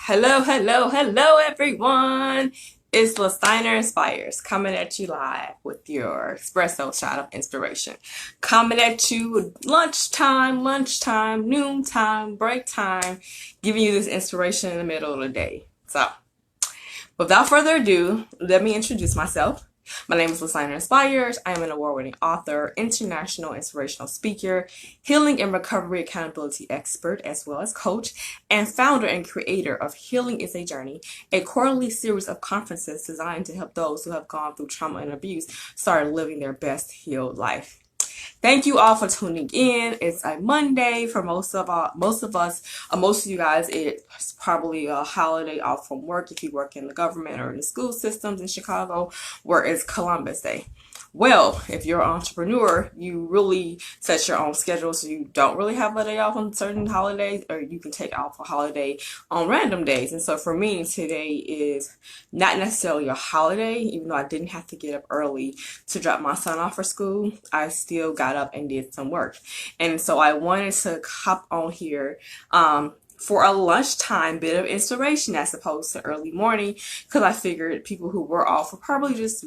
Hello, hello, hello, everyone. It's Listiner Inspires coming at you live with your espresso shot of inspiration. Coming at you lunchtime, noontime, break time, giving you this inspiration in the middle of the day. So, without further ado, let me introduce myself. My name is Listiner Inspires. I am an award-winning author, international inspirational speaker, healing and recovery accountability expert, as well as coach, and founder and creator of Healing is a Journey, a quarterly series of conferences designed to help those who have gone through trauma and abuse start living their best healed life. Thank you all for tuning in. It's a Monday for most of us. Most of you guys, it's probably a holiday off from work if you work in the government or in the school systems in Chicago, where it's Columbus Day. Well, if you're an entrepreneur, you really set your own schedule, so you don't really have a day off on certain holidays, or you can take off a holiday on random days. And so for me, today is not necessarily a holiday, even though I didn't have to get up early to drop my son off for school. I still got up and did some work. And so I wanted to hop on here for a lunchtime bit of inspiration as opposed to early morning, because I figured people who were off were probably just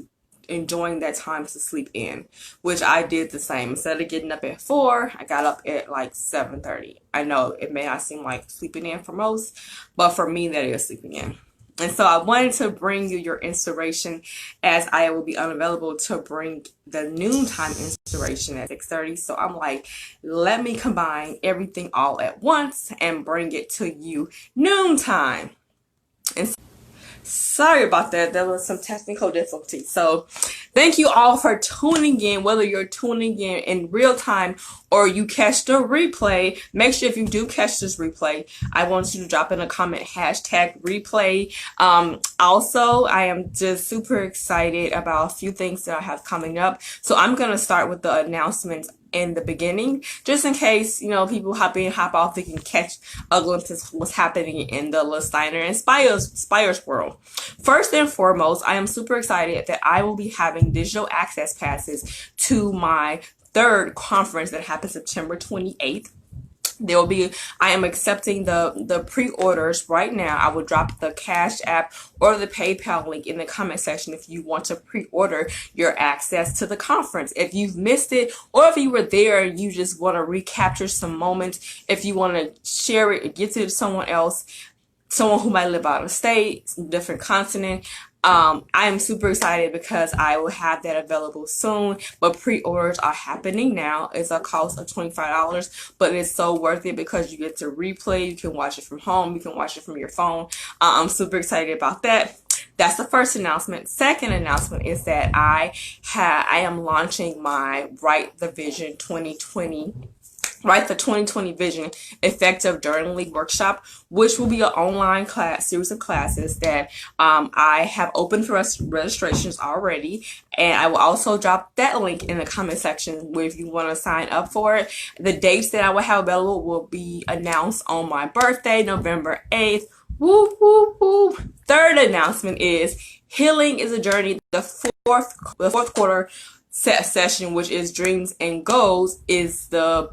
enjoying that time to sleep in, which I did the same. Instead of getting up at 4, I got up at like 7:30. I know it may not seem like sleeping in for most, but for me that is sleeping in. And so I wanted to bring you your inspiration, as I will be unavailable to bring the noontime inspiration at 6:30. So I'm like, let me combine everything all at once and bring it to you noontime. And sorry about that. There was some technical difficulty. So thank you all for tuning in, whether you're tuning in real time or you catch the replay. Make sure if you do catch this replay, I want you to drop in a comment, #replay. Also, I am just super excited about a few things that I have coming up. So I'm going to start with the announcements in the beginning, just in case, people hop off, they can catch a glimpse of what's happening in the Listiner Inspires world. First and foremost, I am super excited that I will be having digital access passes to my third conference that happens September 28th. I am accepting the pre-orders right now. I will drop the Cash App or the PayPal link in the comment section if you want to pre-order your access to the conference. If you've missed it, or if you were there and you just want to recapture some moments, if you want to share it or get to someone else, someone who might live out of state, different continent, I am super excited because I will have that available soon, but pre-orders are happening now. It's a cost of $25, but it's so worth it because you get to replay. You can watch it from home. You can watch it from your phone. I'm super excited about that. That's the first announcement. Second announcement is that I am launching my Write the 2020 Vision Effective Journaling Workshop, which will be an online series of classes that I have open for registrations already. And I will also drop that link in the comment section where if you want to sign up for it. The dates that I will have available will be announced on my birthday, November 8th. Woo, woo, woo. Third announcement is Healing is a Journey. The fourth quarter session, which is Dreams and Goals, is the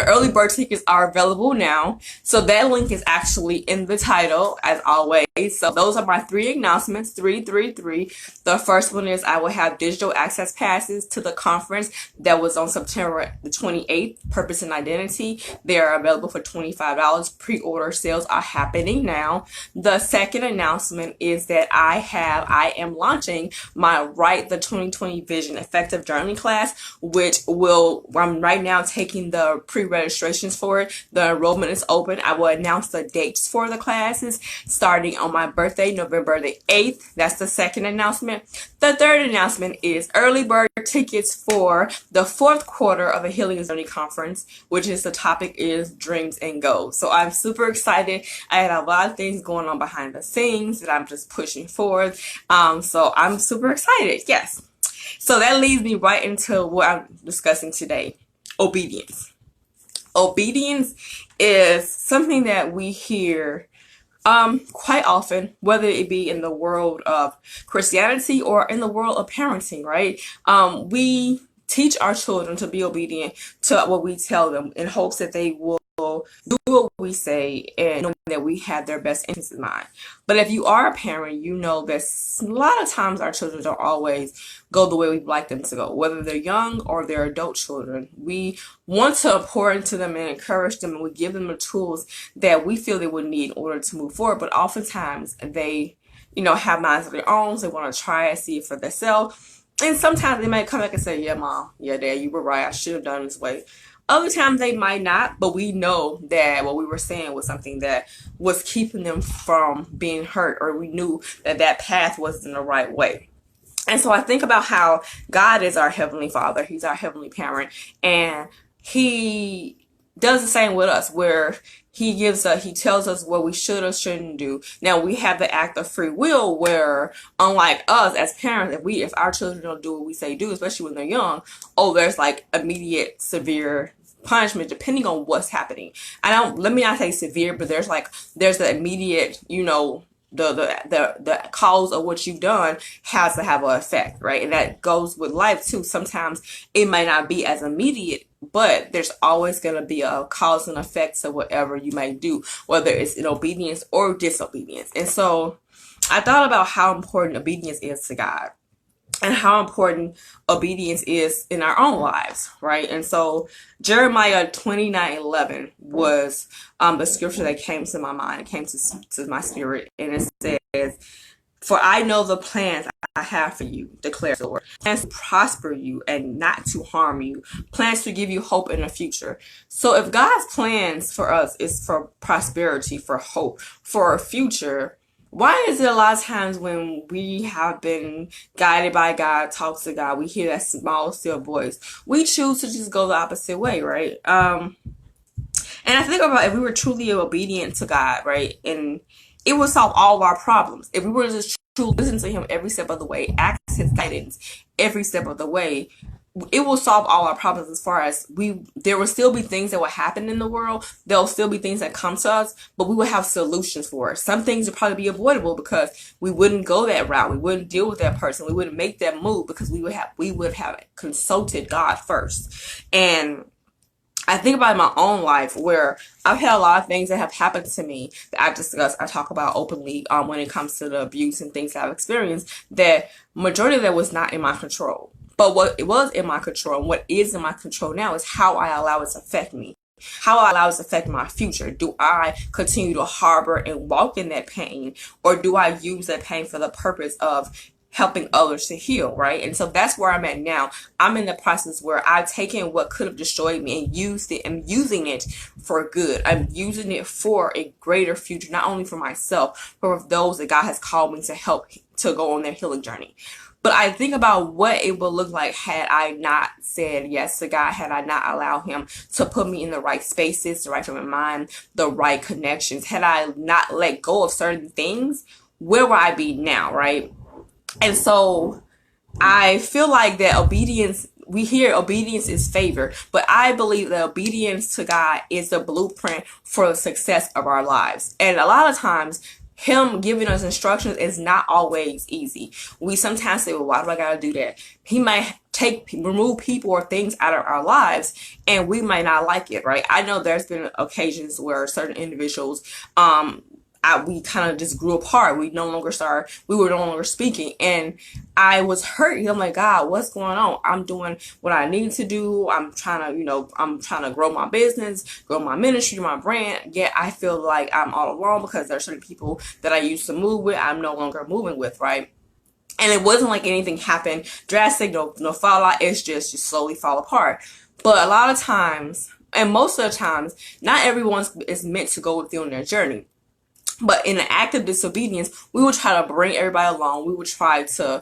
early bird tickets are available now. So that link is actually in the title, as always. So those are my 3 announcements, 3. The first one is I will have digital access passes to the conference that was on September the 28th, Purpose and Identity. They are available for $25. Pre-order sales are happening now. The second announcement is that I am launching my Write the 2020 Vision Effective Journaling class, which I'm right now taking the pre-registrations for it. The enrollment is open. I will announce the dates for the classes starting on my birthday, November the 8th. That's the second announcement. The third announcement is early bird tickets for the fourth quarter of the Healing is a Journey conference, which is the topic is Dreams and Goals. So I'm super excited. I had a lot of things going on behind the scenes that I'm just pushing forward. So I'm super excited. Yes. So that leads me right into what I'm discussing today. Obedience. Obedience is something that we hear quite often, whether it be in the world of Christianity or in the world of parenting, right? We teach our children to be obedient to what we tell them in hopes that they will do what we say and know that we have their best interests in mind. But if you are a parent, you know that a lot of times our children don't always go the way we'd like them to go. Whether they're young or they're adult children, we want to pour into them and encourage them, and we give them the tools that we feel they would need in order to move forward. But oftentimes they, have minds of their own. So they want to try and see it for themselves. And sometimes they might come back and say, yeah, mom, yeah, dad, you were right. I should have done it this way. Other times they might not, but we know that what we were saying was something that was keeping them from being hurt, or we knew that that path wasn't the right way. And so I think about how God is our Heavenly Father. He's our Heavenly Parent. And He does the same with us, where he tells us what we should or shouldn't do. Now we have the act of free will, where unlike us as parents, if our children don't do what we say do, especially when they're young, there's like immediate severe punishment depending on what's happening. Let me not say severe, but there's the immediate, the cause of what you've done has to have an effect, right? And that goes with life too. Sometimes it might not be as immediate, but there's always going to be a cause and effect to whatever you may do, whether it's in obedience or disobedience. And so I thought about how important obedience is to God, and how important obedience is in our own lives, right? And so Jeremiah 29:11 was the scripture that came to my mind, it came to my spirit, and it says, "For I know the plans I have for you, declares the Lord. Plans to prosper you and not to harm you. Plans to give you hope in the future." So if God's plans for us is for prosperity, for hope, for a future, why is it a lot of times when we have been guided by God, talk to God, we hear that small, still voice, we choose to just go the opposite way, right? And I think about if we were truly obedient to God, right, and it would solve all of our problems. If we were just truly listen to Him every step of the way, ask His guidance every step of the way, it will solve all our problems. As far as there will still be things that will happen in the world. There'll still be things that come to us, but we will have solutions for it. Some things would probably be avoidable because we wouldn't go that route. We wouldn't deal with that person. We wouldn't make that move because we would have consulted God first. And I think about my own life, where I've had a lot of things that have happened to me that I talk about openly when it comes to the abuse and things that I've experienced, that majority of that was not in my control. But what it was in my control, and what is in my control now, is how I allow it to affect me. How I allow it to affect my future. Do I continue to harbor and walk in that pain, or do I use that pain for the purpose of helping others to heal, right? And so that's where I'm at now. I'm in the process where I've taken what could have destroyed me and used it, and using it for good. I'm using it for a greater future, not only for myself, but for those that God has called me to help to go on their healing journey. But I think about what it would look like had I not said yes to God, had I not allowed Him to put me in the right spaces, the right frame of mind, the right connections. Had I not let go of certain things, where would I be now, right? And so I feel like that obedience, we hear obedience is favor, but I believe that obedience to God is the blueprint for the success of our lives. And a lot of times, Him giving us instructions is not always easy. We sometimes say, well, why do I gotta do that? He might remove people or things out of our lives, and we might not like it, right? I know there's been occasions where certain individuals, we kind of just grew apart. We were no longer speaking, and I was hurt. I'm like, God, what's going on? I'm doing what I need to do. I'm trying to grow my business, grow my ministry, my brand. Yet I feel like I'm all alone because there are certain people that I used to move with, I'm no longer moving with, right? And it wasn't like anything happened drastic, no fallout. It's just you slowly fall apart. But a lot of times, and most of the times, not everyone is meant to go with you on their journey. But in an act of disobedience, we will try to bring everybody along. We will try to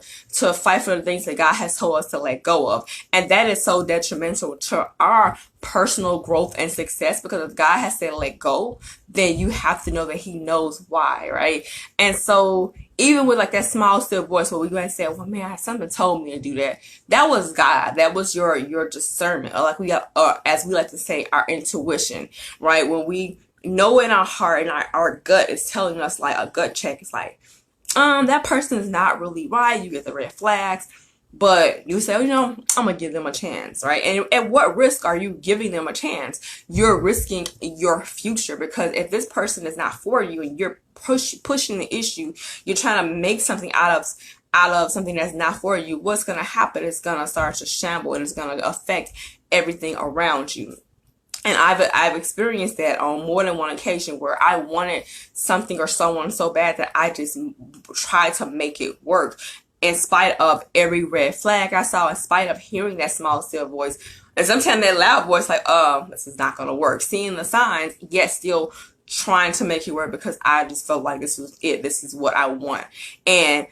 fight for the things that God has told us to let go of. And that is so detrimental to our personal growth and success, because if God has said let go, then you have to know that He knows why, right? And so even with like that small still voice where we go and say, well, man, something told me to do that. That was God. That was your discernment. Or like as we like to say, our intuition, right? When we know in our heart and our gut is telling us, like a gut check is like, that person is not really right. You get the red flags. But you say, oh, I'm gonna give them a chance, right? And at what risk are you giving them a chance? You're risking your future, because if this person is not for you and you're pushing the issue, you're trying to make something out of something that's not for you, what's gonna happen? It's gonna start to shamble and it's gonna affect everything around you. And I've experienced that on more than one occasion, where I wanted something or someone so bad that I just tried to make it work in spite of every red flag I saw, in spite of hearing that small still voice. And sometimes that loud voice like, this is not gonna work. Seeing the signs, yet still trying to make it work, because I just felt like this was it. This is what I want. And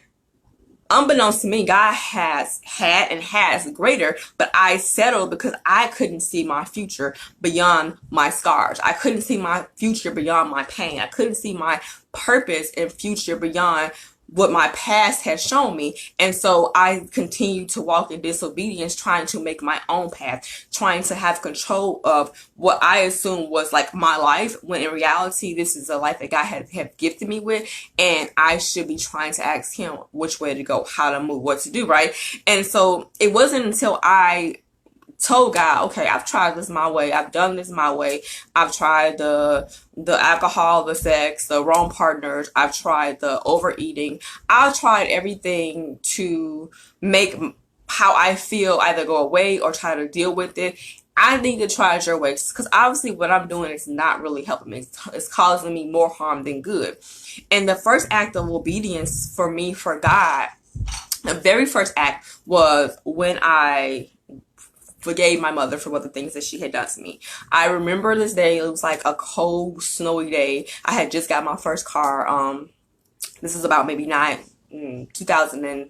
unbeknownst to me, God has had and has greater, but I settled because I couldn't see my future beyond my scars. I couldn't see my future beyond my pain. I couldn't see my purpose and future beyond what my past has shown me. And so I continued to walk in disobedience, trying to make my own path, trying to have control of what I assumed was like my life, when in reality, this is a life that God had gifted me with. And I should be trying to ask him which way to go, how to move, what to do, right? And so it wasn't until I told God, okay, I've tried this my way. I've done this my way. I've tried the alcohol, the sex, the wrong partners. I've tried the overeating. I've tried everything to make how I feel either go away or try to deal with it. I need to try it your way, because obviously what I'm doing is not really helping me. It's causing me more harm than good. And the first act of obedience for me, for God, the very first act was when I forgave my mother for what the things that she had done to me. I remember this day. It was like a cold, snowy day. I had just got my first car. This is about maybe 2000 and,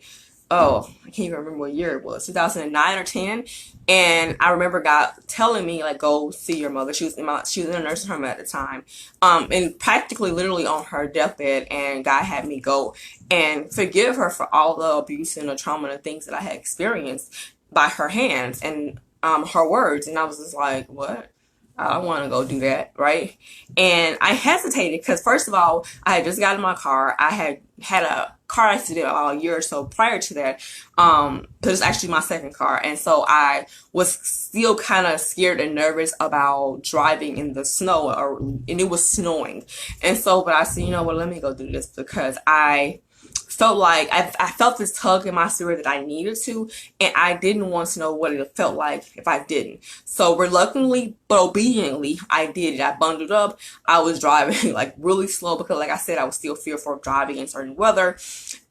I can't even remember what year it was, 2009 or 10. And I remember God telling me, like, go see your mother. She was in a nursing home at the time, and practically literally on her deathbed. And God had me go and forgive her for all the abuse and the trauma and the things that I had experienced by her hands and her words. And I was just like, what? I don't want to go do that, right? And I hesitated because, first of all, I had just got in my car. I had a car accident a year or so prior to that. Because it's actually my second car. And so I was still kind of scared and nervous about driving in the snow, and it was snowing. And so, but I said, you know what, let me go do this, because I felt like I felt this tug in my spirit that I needed to, and I didn't want to know what it felt like if I didn't. So reluctantly but obediently, I did it. I bundled up. I was driving like really slow, because like I said, I was still fearful of driving in certain weather.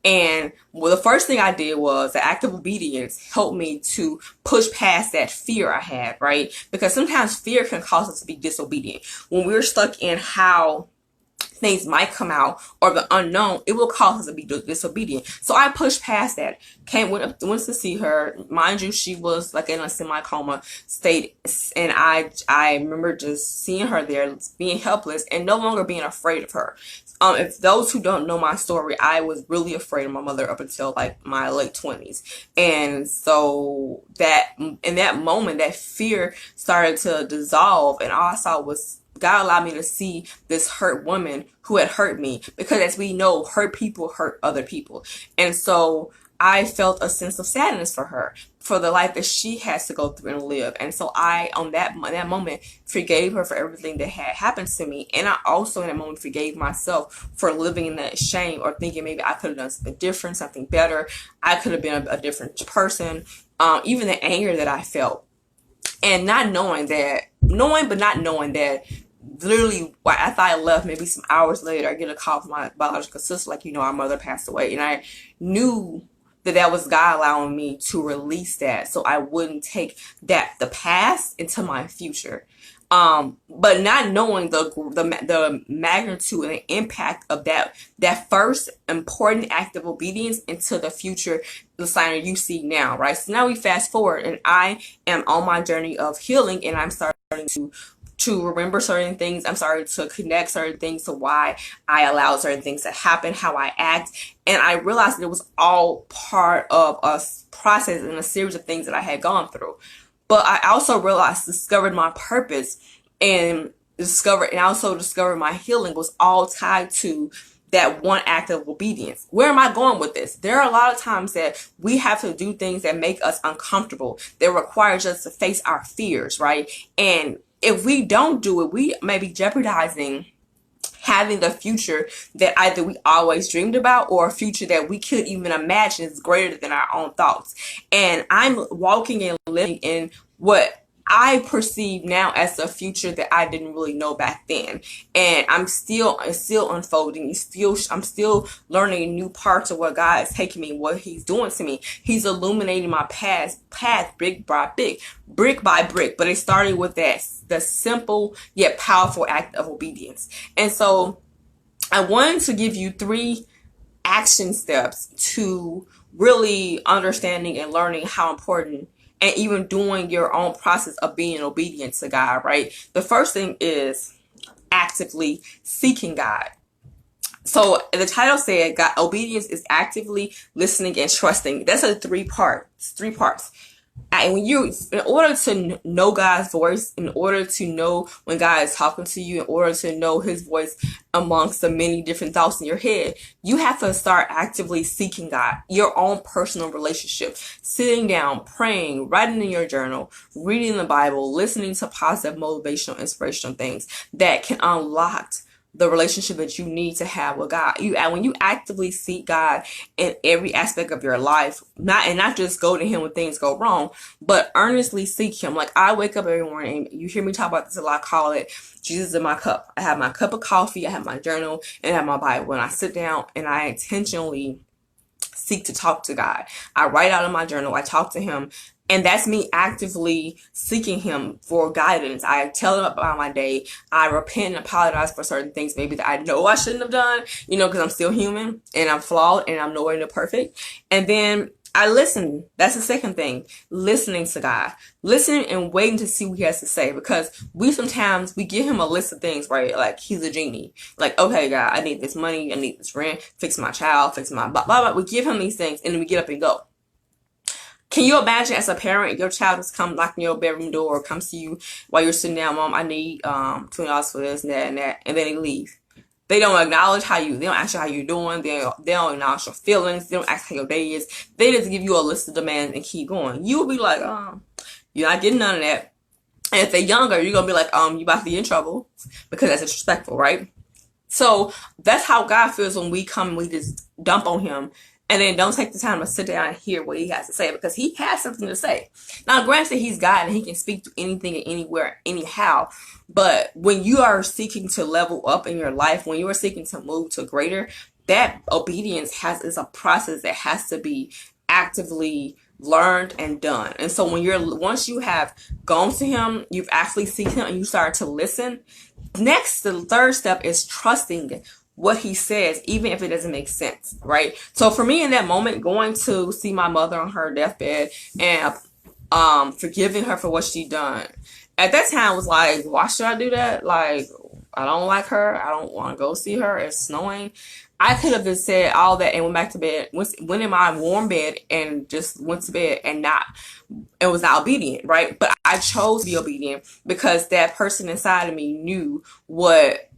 And well, the first thing I did was the act of obedience helped me to push past that fear I had, right? Because sometimes fear can cause us to be disobedient. When we're stuck in how things might come out or the unknown, it will cause us to be disobedient. So I pushed past that. Went to see her. Mind you, she was like in a semi-coma state, and I remember just seeing her there, being helpless and no longer being afraid of her. If those who don't know my story, I was really afraid of my mother up until like my late 20s. And so that in that moment, that fear started to dissolve, and all I saw was God allowed me to see this hurt woman who had hurt me, because as we know, hurt people hurt other people. And so I felt a sense of sadness for her, for the life that she has to go through and live. And so I, on that moment, forgave her for everything that had happened to me. And I also in that moment forgave myself for living in that shame, or thinking maybe I could have done something different, something better. I could have been a different person. Even the anger that I felt, and knowing but not knowing that literally after I left, maybe some hours later, I get a call from my biological sister, like, our mother passed away. And I knew that was God allowing me to release that, so I wouldn't take the past into my future. But not knowing the magnitude and the impact of that first important act of obedience into the future, the sign you see now, right? So now we fast forward, and I am on my journey of healing, and I'm starting to remember certain things. I'm starting to connect certain things to why I allowed certain things to happen, how I act. And I realized that it was all part of a process and a series of things that I had gone through. But I also discovered my purpose, and also discovered my healing was all tied to that one act of obedience. Where am I going with this? There are a lot of times that we have to do things that make us uncomfortable, that requires us to face our fears, right? And if we don't do it, we may be jeopardizing having the future that either we always dreamed about, or a future that we could even imagine is greater than our own thoughts. And I'm walking and living in what I perceive now as a future that I didn't really know back then. And it's still unfolding. I'm still learning new parts of what God is taking me, what He's doing to me. He's illuminating my path brick by brick. But it started with the simple yet powerful act of obedience. And so I wanted to give you 3 action steps to really understanding and learning how important, and even doing your own process of being obedient to God, right? The first thing is actively seeking God. So the title said, God, obedience is actively listening and trusting. That's a 3 parts. And in order to know God's voice, in order to know when God is talking to you, in order to know His voice amongst the many different thoughts in your head, you have to start actively seeking God, your own personal relationship, sitting down, praying, writing in your journal, reading the Bible, listening to positive, motivational, inspirational things that can unlock the relationship that you need to have with God. When you actively seek God in every aspect of your life, not just go to Him when things go wrong, but earnestly seek Him. Like, I wake up every morning, you hear me talk about this a lot, I call it Jesus in my cup. I have my cup of coffee, I have my journal, and I have my Bible. When I sit down and I intentionally seek to talk to God, I write out in my journal, I talk to Him. And that's me actively seeking Him for guidance. I tell Him about my day. I repent and apologize for certain things maybe that I know I shouldn't have done, because I'm still human and I'm flawed and I'm nowhere near perfect. And then I listen. That's the second thing. Listening to God. Listening and waiting to see what He has to say. Because sometimes we give Him a list of things, right? Like He's a genie. Like, okay, God, I need this money. I need this rent. Fix my child. Fix my blah, blah, blah. We give Him these things and then we get up and go. Can you imagine as a parent, your child just come knocking your bedroom door or comes to you while you're sitting down, Mom, I need $20 for this and that, and then they leave. They don't acknowledge they don't ask you how you're doing. They don't acknowledge your feelings. They don't ask how your day is. They just give you a list of demands and keep going. You will be like, you're not getting none of that. And if they're younger, you're going to be like, you about to get in trouble, because that's disrespectful, right? So that's how God feels when we come and we just dump on Him. And then don't take the time to sit down and hear what He has to say, because He has something to say. Now, granted, He's God and He can speak to anything and anywhere, anyhow. But when you are seeking to level up in your life, when you are seeking to move to greater, that obedience is a process that has to be actively learned and done. And so once you have gone to Him, you've actually seen Him and you start to listen. Next, the third step is trusting what He says, even if it doesn't make sense, right? So for me in that moment, going to see my mother on her deathbed and forgiving her for what she done, at that time was like, why should I do that? Like, I don't like her. I don't want to go see her. It's snowing. I could have just said all that and went back to bed, went in my warm bed and just went to bed and was not obedient, right? But I chose to be obedient because that person inside of me knew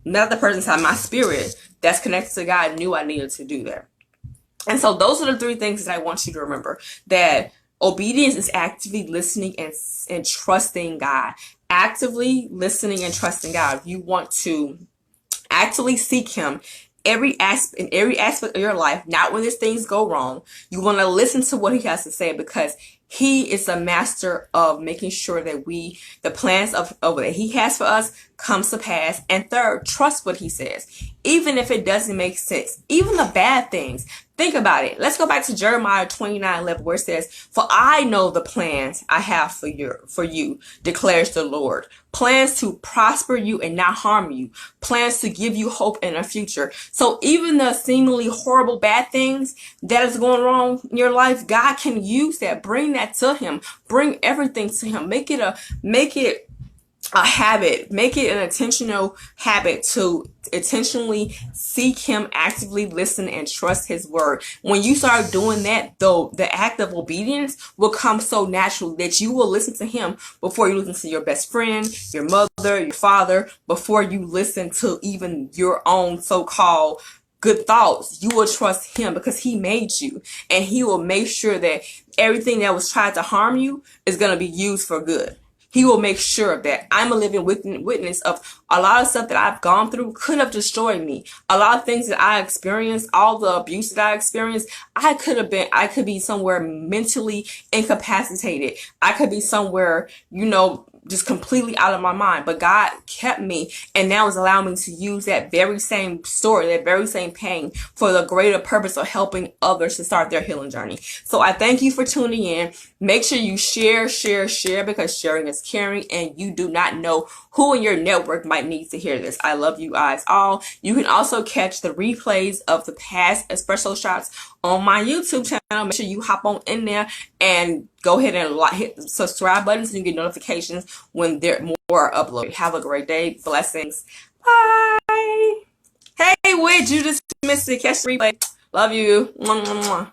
not the person inside my spirit that's connected to God knew I needed to do that. And so those are the 3 things that I want you to remember. That obedience is actively listening and trusting God. Actively listening and trusting God. You want to actively seek Him in every aspect of your life, not when these things go wrong. You want to listen to what He has to say, because He is a master of making sure that the plans that He has for us comes to pass. And third, trust what He says, even if it doesn't make sense, even the bad things. Think about it. Let's go back to Jeremiah 29:11, where it says, "For I know the plans I have for you, declares the Lord. Plans to prosper you and not harm you. Plans to give you hope in a future." So even the seemingly horrible bad things that is going wrong in your life, God can use that. Bring that to Him. Bring everything to Him. Make it a habit. Make it an intentional habit to intentionally seek Him, actively listen, and trust His word. When you start doing that, though, the act of obedience will come so natural that you will listen to Him before you listen to your best friend, your mother, your father, before you listen to even your own so-called good thoughts, you will trust him because he made you, and he will make sure that everything that was tried to harm you is going to be used for good. He will make sure of that. I'm a living witness of a lot of stuff that I've gone through could have destroyed me. A lot of things that I experienced, all the abuse that I experienced, I could be somewhere mentally incapacitated. I could be somewhere, just completely out of my mind. But God kept me, and now is allowing me to use that very same story, that very same pain, for the greater purpose of helping others to start their healing journey. So I thank you for tuning in. Make sure you share, because sharing is caring, and you do not know who in your network might need to hear this. I love you guys all. You can also catch the replays of the past espresso shots on my YouTube channel. Make sure you hop on in there and go ahead and hit the subscribe button so you get notifications when there more are uploaded. Have a great day. Blessings. Bye. Hey, Witch, you just missed it. Catch the replay. Love you. Mwah, mwah, mwah.